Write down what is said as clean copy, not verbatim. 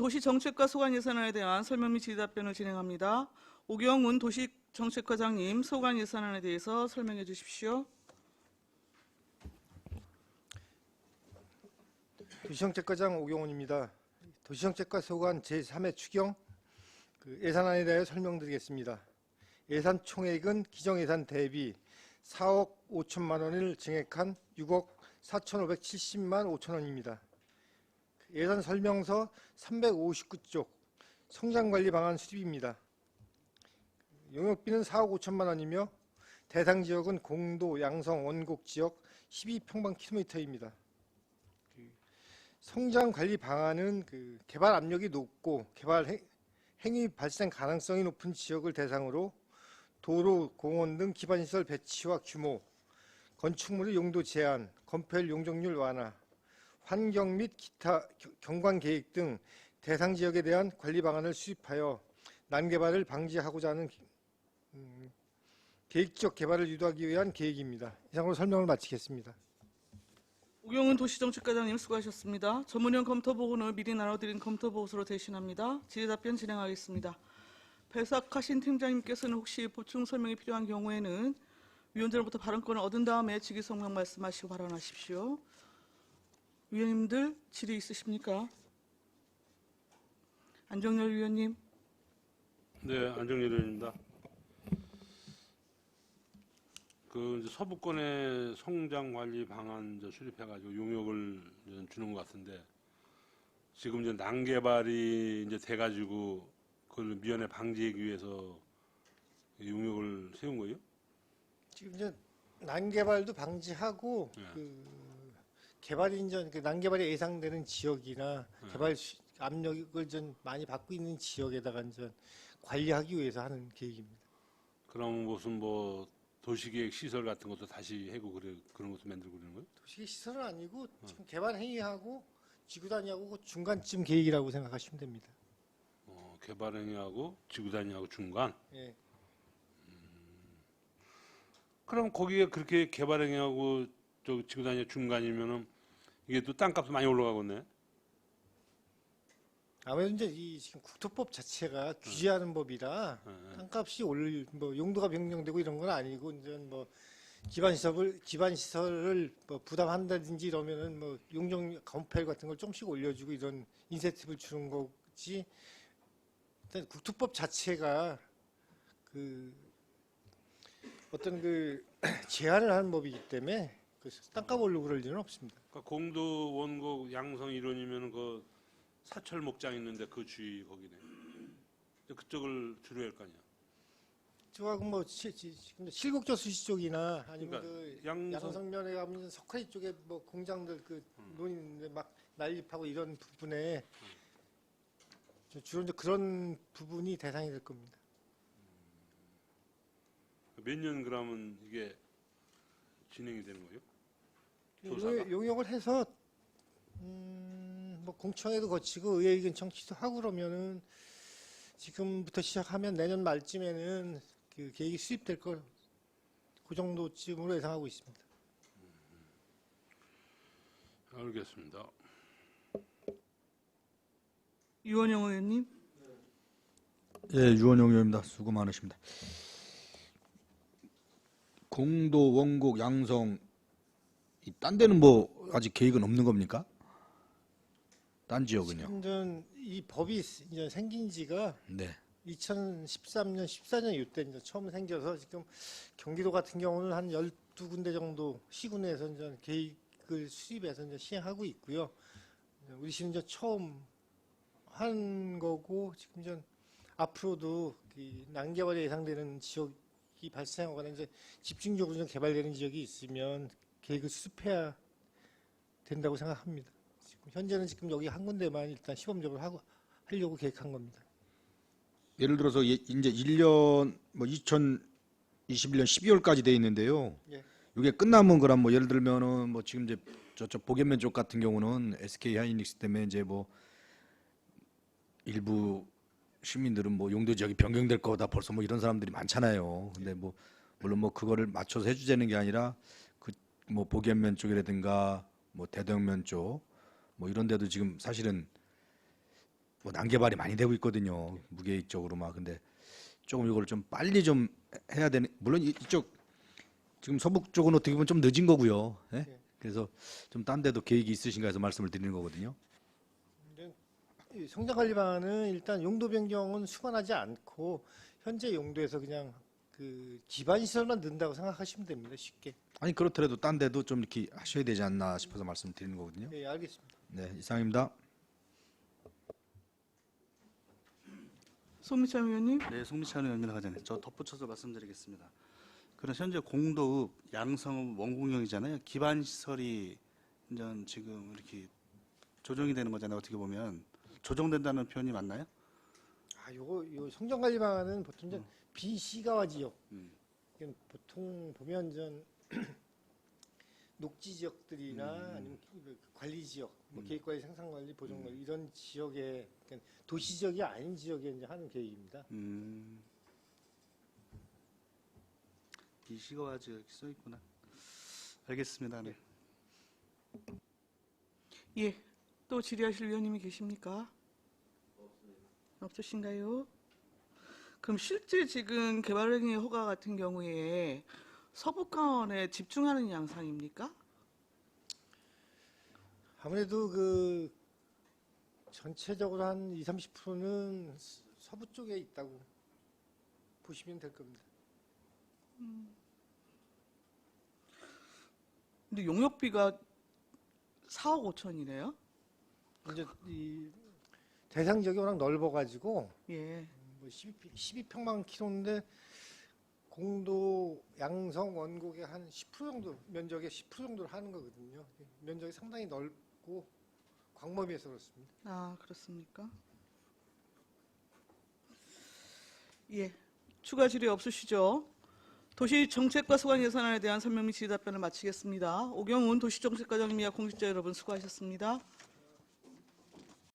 도시정책과 소관 예산안에 대한 설명 및 질의답변을 진행합니다. 오경훈 도시정책과장님, 소관 예산안에 대해서 설명해 주십시오. 도시정책과장 오경훈입니다. 도시정책과 소관 제3회 추경 예산안에 대해 설명드리겠습니다. 예산 총액은 기정예산 대비 4억 5천만 원을 증액한 6억 4,570만 5천 원입니다. 예산 설명서 359쪽 성장관리 방안 수립입니다. 용역비는 4억 5천만 원이며 대상 지역은 공도, 양성, 원곡 지역 12평방킬로미터입니다. 성장관리 방안은 개발 압력이 높고 개발 행위 발생 가능성이 높은 지역을 대상으로 도로, 공원 등 기반시설 배치와 규모, 건축물의 용도 제한, 건폐율 용적률 완화, 환경 및 기타 경관 계획 등 대상 지역에 대한 관리 방안을 수립하여 난개발을 방지하고자 하는 계획적 개발을 유도하기 위한 계획입니다. 이상으로 설명을 마치겠습니다. 오경훈 도시정책과장님 수고하셨습니다. 전문위원 검토보고는 미리 나눠드린 검토보고서로 대신합니다. 질의답변 진행하겠습니다. 배석하신 팀장님께서는 혹시 보충 설명이 필요한 경우에는 위원장으로부터 발언권을 얻은 다음에 직위성명 말씀하시고 발언하십시오. 위원님들 질의 있으십니까? 안정열 위원님. 네, 안정열 의원입니다. 이제 서부권의 성장 관리 방안 수립해가지고 용역을 주는 것 같은데 지금 이제 난개발이 이제 돼가지고 그걸 미연에 방지하기 위해서 용역을 세운 거예요? 지금 이제 난개발도 방지하고 네. 개발이 이제 난개발이 예상되는 지역이나 개발 압력을 좀 많이 받고 있는 지역에다가 이제 관리하기 위해서 하는 계획입니다. 그럼 무슨 뭐 도시계획 시설 같은 것도 다시 하고 그런 것도 만들고 그러는 거예요? 도시계획 시설은 아니고 지금 개발 행위하고 지구단위하고 그 중간쯤 계획이라고 생각하시면 됩니다. 개발 행위하고 지구단위하고 중간. 예. 그럼 거기에 그렇게 개발 행위하고 지구단위 중간이면은 이게 또 땅값이 많이 올라가겠네. 아무래도 이제 이 지금 국토법 자체가 규제하는 법이라 땅값이 뭐 용도가 변경되고 이런 건 아니고 이제 뭐 기반시설을 뭐 부담한다든지 이러면은 뭐 용적 건폐율 같은 걸 조금씩 올려주고 이런 인센티브를 주는 거지. 일단 국토법 자체가 어떤 제한을 하는 법이기 때문에 땅값 올리고 그럴 일은 없습니다. 그러니까 공도, 원곡, 양성 이론이면 그 사철 목장 있는데 그 주위 거기네. 그쪽을 주로 할 거 아니야. 저하고 뭐 실곡저 수시 쪽이나 아니면 그러니까 양성면에 가면 석화리 쪽에 뭐 공장들 논 있는데 막 난립하고 이런 부분에 주로 이제 그런 부분이 대상이 될 겁니다. 몇 년 그러면 이게 진행이 되는 거예요? 조사가? 용역을 해서 뭐 공청회도 거치고 의회 의견 청취도 하고 그러면은 지금부터 시작하면 내년 말쯤에는 그 계획이 수립될 걸 그 정도쯤으로 예상하고 있습니다. 알겠습니다. 유원영 의원님. 예, 유원영 의원입니다. 수고 많으십니다. 공도, 원곡, 양성 딴 데는 뭐 아직 계획은 없는 겁니까? 딴 지역은요? 지금 이 법이 이제 생긴 지가 네. 2013년, 14년 이때 이제 처음 생겨서 지금 경기도 같은 경우는 한 12군데 정도 시군에서 이제 계획을 수립해서 이제 시행하고 있고요. 우리 시는 이제 처음 한 거고 지금 이제 앞으로도 난개발이 예상되는 지역이 발생하거나 이제 집중적으로 좀 개발되는 지역이 있으면 계획을 수립해야 된다고 생각합니다. 현재는 지금 여기 한 군데만 일단 시범적으로 하려고 계획한 겁니다. 예를 들어서 이제 1년 뭐 2021년 12월까지 돼 있는데요. 예. 이게 끝나면 그럼 뭐 예를 들면은 뭐 지금 이제 저쪽 보겐면 쪽 같은 경우는 SK 하이닉스 때문에 이제 뭐 일부 시민들은 뭐 용도 지역이 변경될 거다 벌써 뭐 이런 사람들이 많잖아요. 근데 뭐 물론 뭐 그거를 맞춰서 해주자는 게 아니라 그 뭐 보겐면 쪽이라든가 뭐 대동면 쪽 뭐 이런 데도 지금 사실은 뭐 난개발이 많이 되고 있거든요. 무계획적으로 막. 근데 조금 이걸 좀 빨리 좀 해야 되는, 물론 이쪽 지금 서북 쪽은 어떻게 보면 좀 늦은 거고요. 예? 네. 그래서 좀 딴 데도 계획이 있으신가 해서 말씀을 드리는 거거든요. 이 성장관리 방안은 일단 용도 변경은 수반하지 않고 현재 용도에서 그냥 그 기반 시설만 넣는다고 생각하시면 됩니다. 쉽게. 아니 그렇더라도 딴 데도 좀 이렇게 하셔야 되지 않나 싶어서 말씀드리는 거거든요. 네, 알겠습니다. 네, 이상입니다. 송미찬 의원님. 네, 송미찬 의원입니다. 가전에 저 덧붙여서 말씀드리겠습니다. 그럼 현재 공도읍, 양성읍, 원공영이잖아요. 기반 시설이 이제 지금 이렇게 조정이 되는 거잖아요. 어떻게 보면 조정된다는 표현이 맞나요? 요 성장관리 방안은 보통 이제 비시가와 지역, 이건 보통 보면 전 녹지 지역들이나 아니면 그 관리 지역, 뭐 계획관리, 생산관리, 보존관리 이런 지역에 그러니까 도시 지역이 아닌 지역에 이제 하는 계획입니다. 비시가와 지역이 써 있구나. 알겠습니다. 네. 예. 또 질의하실 위원님이 계십니까? 없으신가요? 그럼 실제 지금 개발행위 허가 같은 경우에 서북강원에 집중하는 양상입니까? 아무래도 그 전체적으로 한 20-30%는 서부 쪽에 있다고 보시면 될 겁니다. 근데 용역비가 4억 5천이네요. 이제 이 대상 지역이 워낙 넓어가지고 예. 뭐 12평방 킬로인데 공도 양성 원곡의 한 10% 정도 면적의 10% 정도를 하는 거거든요. 면적이 상당히 넓고 광범위해서 그렇습니다. 아, 그렇습니까? 예. 추가 질의 없으시죠? 도시정책과 소관 예산안에 대한 설명 및 질의 답변을 마치겠습니다. 오경훈 도시정책과장님이야 공직자 여러분 수고하셨습니다.